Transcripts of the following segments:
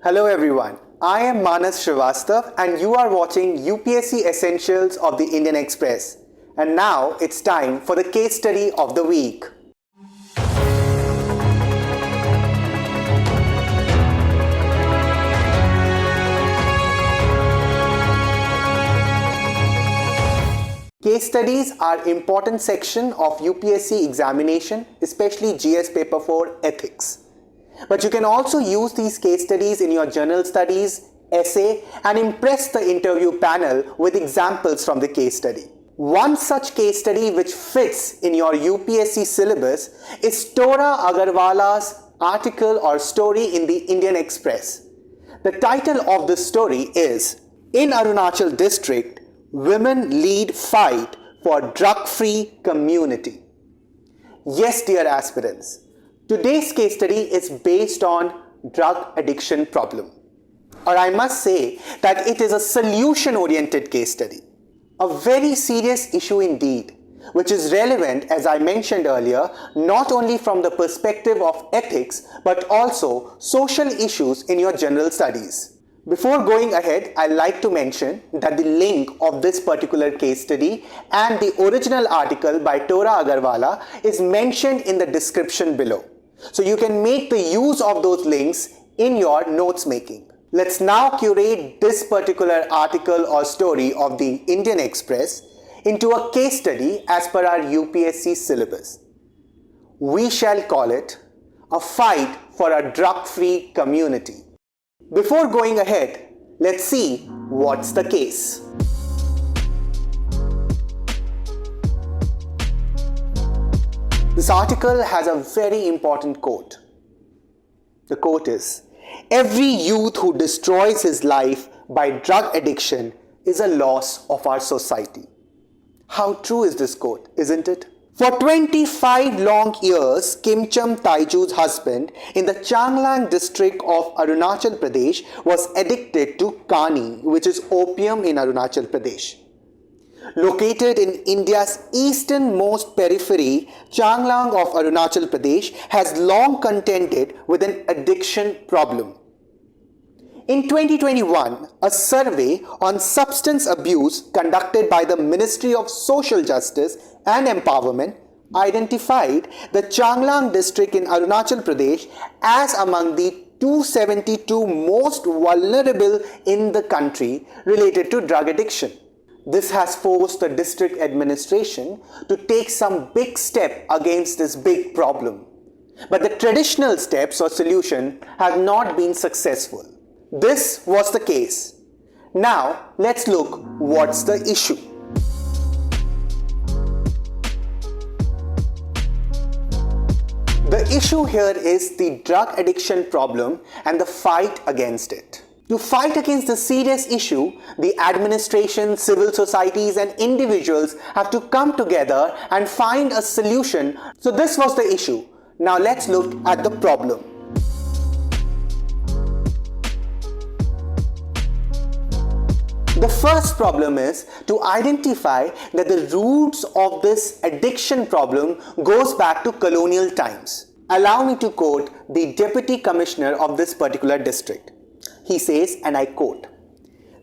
Hello everyone, I am Manas Srivastava and you are watching UPSC Essentials of the Indian Express. And now it's time for the case study of the week. Case studies are important section of UPSC examination, especially GS paper 4 ethics. But you can also use these case studies in your general studies, essay, and impress the interview panel with examples from the case study. One such case study which fits in your UPSC syllabus is Tora Agarwala's article or story in the Indian Express. The title of the story is In Arunachal District, Women Lead Fight for Drug-Free Community. Yes, dear aspirants, today's case study is based on drug addiction problem. Or I must say that it is a solution-oriented case study. A very serious issue indeed, which is relevant, as I mentioned earlier, not only from the perspective of ethics, but also social issues in your general studies. Before going ahead, I'd like to mention that the link of this particular case study and the original article by Tora Agarwala is mentioned in the description below. So you can make the use of those links in your notes making. Let's now curate this particular article or story of the Indian Express into a case study as per our UPSC syllabus. We shall call it a fight for a drug-free community. Before going ahead, let's see what's the case. This article has a very important quote. The quote is, "Every youth who destroys his life by drug addiction is a loss of our society." How true is this quote, isn't it? For 25 long years, Kimcham Taiju's husband in the Changlang district of Arunachal Pradesh was addicted to Kani, which is opium in Arunachal Pradesh. Located in India's easternmost periphery, Changlang of Arunachal Pradesh has long contended with an addiction problem. In 2021, a survey on substance abuse conducted by the Ministry of Social Justice and Empowerment identified the Changlang district in Arunachal Pradesh as among the 272 most vulnerable in the country related to drug addiction. This has forced the district administration to take some big step against this big problem. But the traditional steps or solution have not been successful. This was the case. Now let's look what's the issue. The issue here is the drug addiction problem and the fight against it. To fight against the serious issue, the administration, civil societies and individuals have to come together and find a solution. So this was the issue. Now let's look at the problem. The first problem is to identify that the roots of this addiction problem goes back to colonial times. Allow me to quote the Deputy Commissioner of this particular district. He says, and I quote,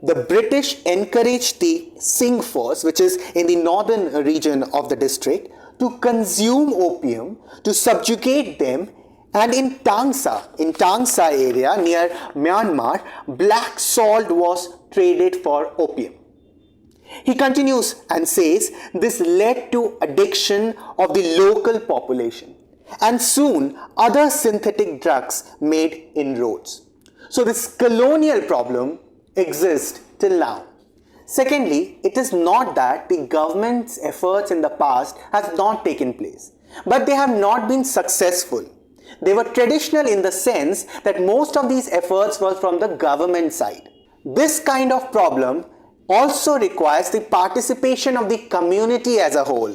"The British encouraged the Singh force, which is in the northern region of the district, to consume opium, to subjugate them, and in Tangsa area near Myanmar, black salt was traded for opium." He continues and says this led to addiction of the local population, and soon other synthetic drugs made inroads. So this colonial problem exists till now. Secondly, it is not that the government's efforts in the past have not taken place, but they have not been successful. They were traditional in the sense that most of these efforts were from the government side. This kind of problem also requires the participation of the community as a whole.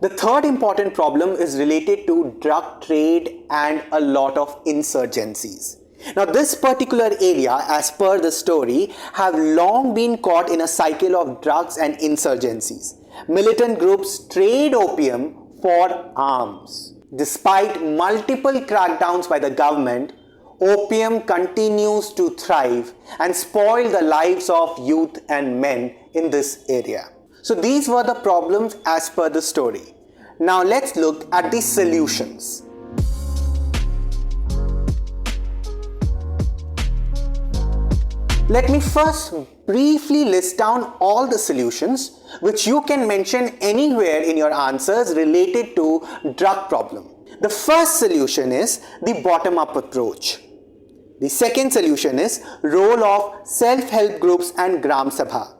The third important problem is related to drug trade and a lot of insurgencies. Now this particular area, as per the story, have long been caught in a cycle of drugs and insurgencies. Militant groups trade opium for arms. Despite multiple crackdowns by the government, opium continues to thrive and spoil the lives of youth and men in this area. So these were the problems as per the story. Now let's look at the solutions. Let me first briefly list down all the solutions which you can mention anywhere in your answers related to drug problem. The first solution is the bottom-up approach. The second solution is role of self-help groups and Gram Sabha.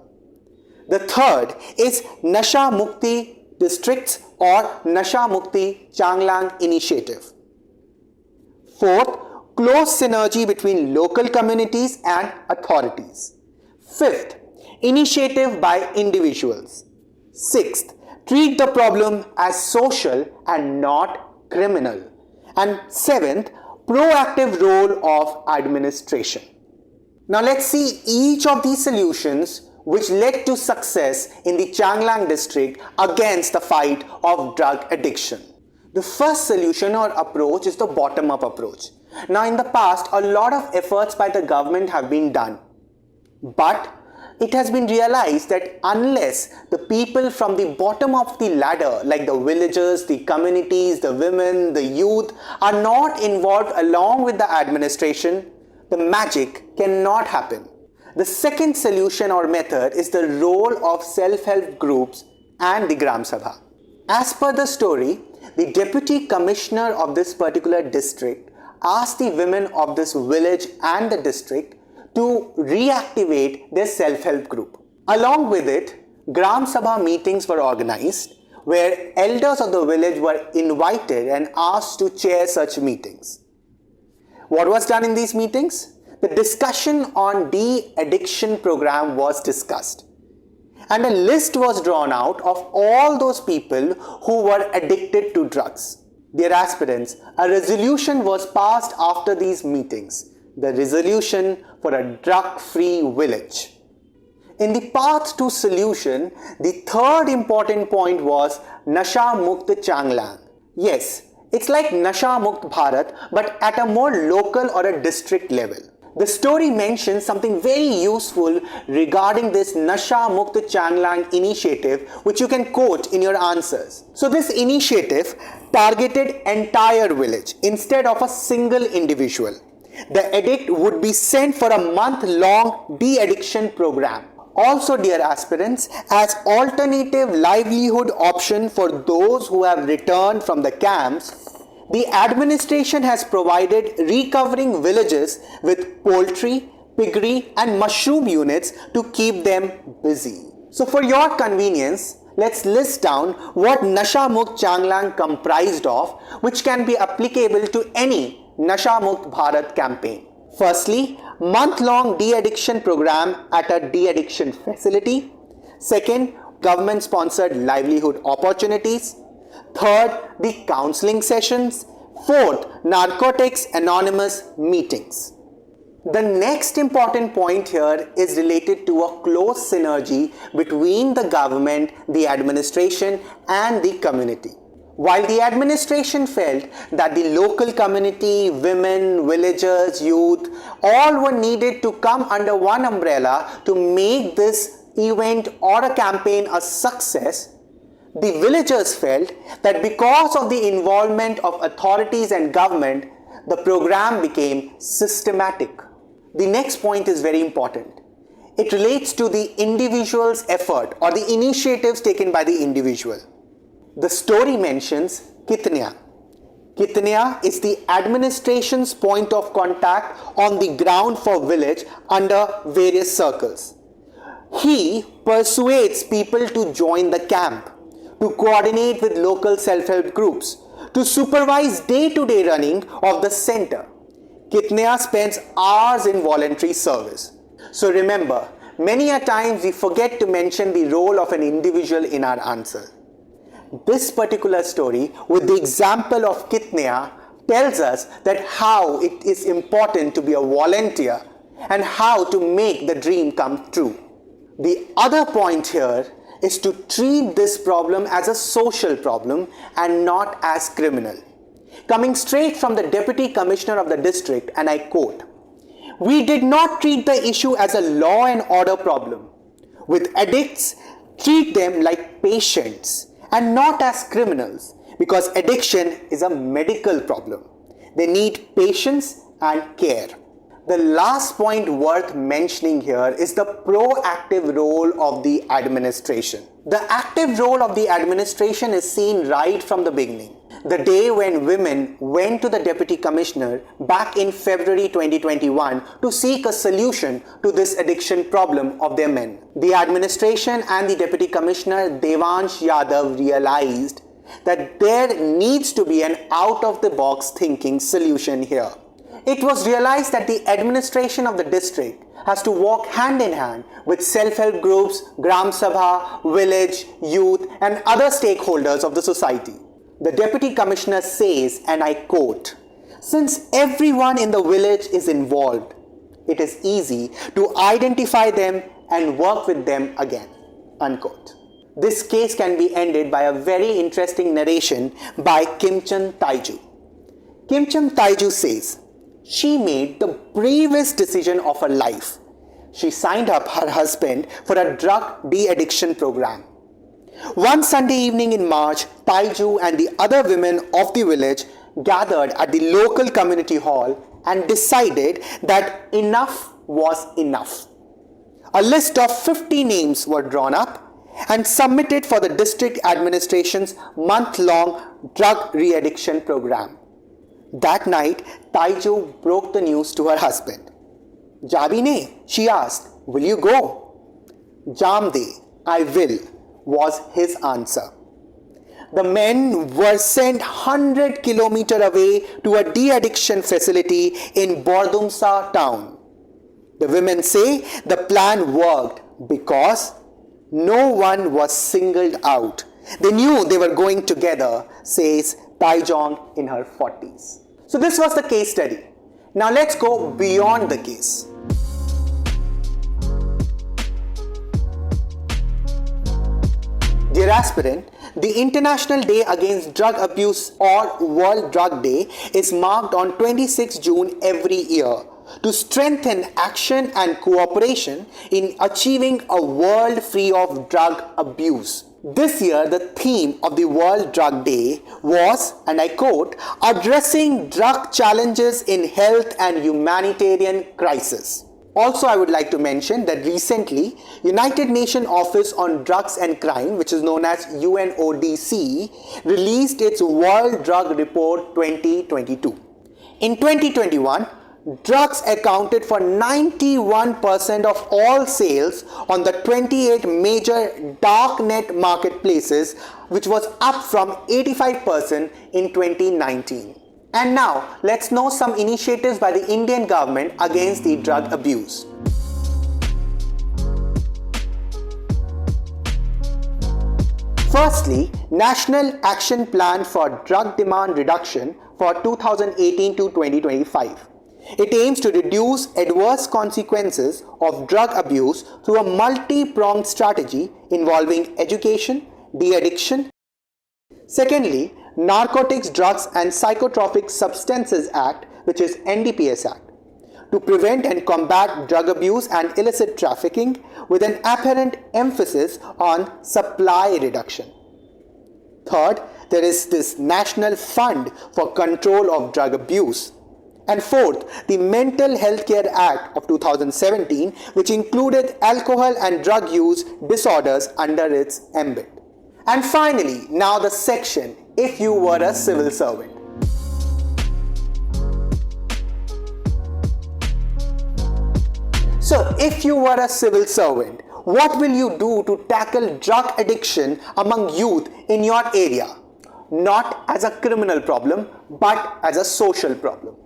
The third is Nasha Mukti districts or Nasha Mukti Changlang initiative. Fourth, close synergy between local communities and authorities. Fifth, initiative by individuals. Sixth, treat the problem as social and not criminal. And seventh, proactive role of administration. Now let's see each of these solutions which led to success in the Changlang district against the fight of drug addiction. The first solution or approach is the bottom-up approach. Now in the past, a lot of efforts by the government have been done, but it has been realized that unless the people from the bottom of the ladder, like the villagers, the communities, the women, the youth, are not involved along with the administration, the magic cannot happen. The second solution or method is the role of self-help groups and the Gram Sabha. As per the story, the deputy commissioner of this particular district asked the women of this village and the district to reactivate their self-help group. Along with it, Gram Sabha meetings were organized where elders of the village were invited and asked to chair such meetings. What was done in these meetings? The discussion on de-addiction program was discussed, and a list was drawn out of all those people who were addicted to drugs. Dear aspirants, a resolution was passed after these meetings, the resolution for a drug-free village. In the path to solution, the third important point was Nasha Mukt Changlang. Yes, it's like Nasha Mukt Bharat, but at a more local or a district level. The story mentions something very useful regarding this Nasha Mukt Changlang initiative, which you can quote in your answers. So this initiative targeted entire village instead of a single individual. The addict would be sent for a month-long de-addiction program. Also, dear aspirants, as alternative livelihood option for those who have returned from the camps, the administration has provided recovering villages with poultry, piggery and mushroom units to keep them busy. So for your convenience, let's list down what Nasha Mukt Changlang comprised of, which can be applicable to any Nasha Mukt Bharat campaign. Firstly, month-long de-addiction program at a de-addiction facility. Second, government-sponsored livelihood opportunities. Third, the counseling sessions. Fourth, narcotics anonymous meetings. The next important point here is related to a close synergy between the government, the administration and the community. While the administration felt that the local community, women, villagers, youth, all were needed to come under one umbrella to make this event or a campaign a success, the villagers felt that because of the involvement of authorities and government, the program became systematic. The next point is very important. It relates to the individual's effort or the initiatives taken by the individual. The story mentions Kitnaya. Kitnaya is the administration's point of contact on the ground for village under various circles. He persuades people to join the camp, to coordinate with local self-help groups, to supervise day-to-day running of the center. Kitnaya spends hours in voluntary service. So remember, many a times we forget to mention the role of an individual in our answer. This particular story with the example of Kitnaya tells us that how it is important to be a volunteer and how to make the dream come true. The other point here is to treat this problem as a social problem and not as criminal. coming straight from the Deputy Commissioner of the district, and I quote, "We did not treat the issue as a law and order problem. With addicts, treat them like patients and not as criminals, because addiction is a medical problem. They need patience and care." The last point worth mentioning here is the proactive role of the administration. The active role of the administration is seen right from the beginning. The day when women went to the Deputy Commissioner back in February 2021 to seek a solution to this addiction problem of their men. The administration and the Deputy Commissioner Devansh Yadav realized that there needs to be an out-of-the-box thinking solution here. It was realized that the administration of the district has to walk hand in hand with self-help groups, Gram Sabha, village, youth, and other stakeholders of the society. The Deputy Commissioner says, and I quote, "Since everyone in the village is involved, it is easy to identify them and work with them again." Unquote. This case can be ended by a very interesting narration by Kimchun Taiju. Kimchun Taiju says, "She made the bravest decision of her life. She signed up her husband for a drug de-addiction program. One Sunday evening in March, Taiju and the other women of the village gathered at the local community hall and decided that enough was enough. A list of 50 names were drawn up and submitted for the district administration's month-long drug re-addiction program. That night, Taiju broke the news to her husband. "Jabi ne?" she asked. "Will you go?" "Jam de, I will," was his answer. The men were sent 100 kilometers away to a de-addiction facility in Bordumsa town. The women say the plan worked because no one was singled out. They knew they were going together, says Taijong in her 40s. So this was the case study. Now let's go beyond the case. Dear aspirant, the International Day Against Drug Abuse or World Drug Day is marked on 26 June every year to strengthen action and cooperation in achieving a world free of drug abuse. This year, the theme of the World Drug Day was, and I quote, "Addressing drug challenges in health and humanitarian crisis." Also, I would like to mention that recently, United Nations Office on Drugs and Crime, which is known as UNODC, released its World Drug Report 2022. In 2021, drugs accounted for 91% of all sales on the 28 major darknet marketplaces, which was up from 85% in 2019. And now, let's know some initiatives by the Indian government against the drug abuse. Firstly, National Action Plan for Drug Demand Reduction for 2018 to 2025. It aims to reduce adverse consequences of drug abuse through a multi-pronged strategy involving education, de-addiction. Secondly, Narcotics, Drugs and Psychotropic Substances Act, which is NDPS Act, to prevent and combat drug abuse and illicit trafficking with an apparent emphasis on supply reduction. Third, there is this National Fund for Control of Drug Abuse. And fourth, the Mental Health Care Act of 2017, which included alcohol and drug use disorders under its ambit. And finally, now the section, if you were a civil servant. So, if you were a civil servant, what will you do to tackle drug addiction among youth in your area? Not as a criminal problem, but as a social problem.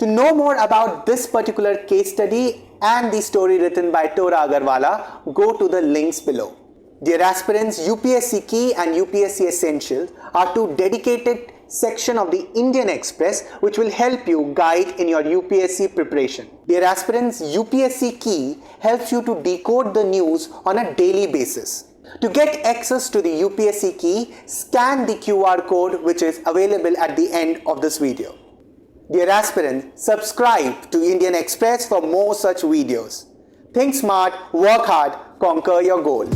To know more about this particular case study and the story written by Tora Agarwala, go to the links below. Dear aspirants, UPSC Key and UPSC Essentials are two dedicated sections of the Indian Express which will help you guide in your UPSC preparation. Dear aspirants, UPSC Key helps you to decode the news on a daily basis. To get access to the UPSC key, scan the QR code which is available at the end of this video. Dear aspirant, subscribe to Indian Express for more such videos. Think smart, work hard, conquer your goal.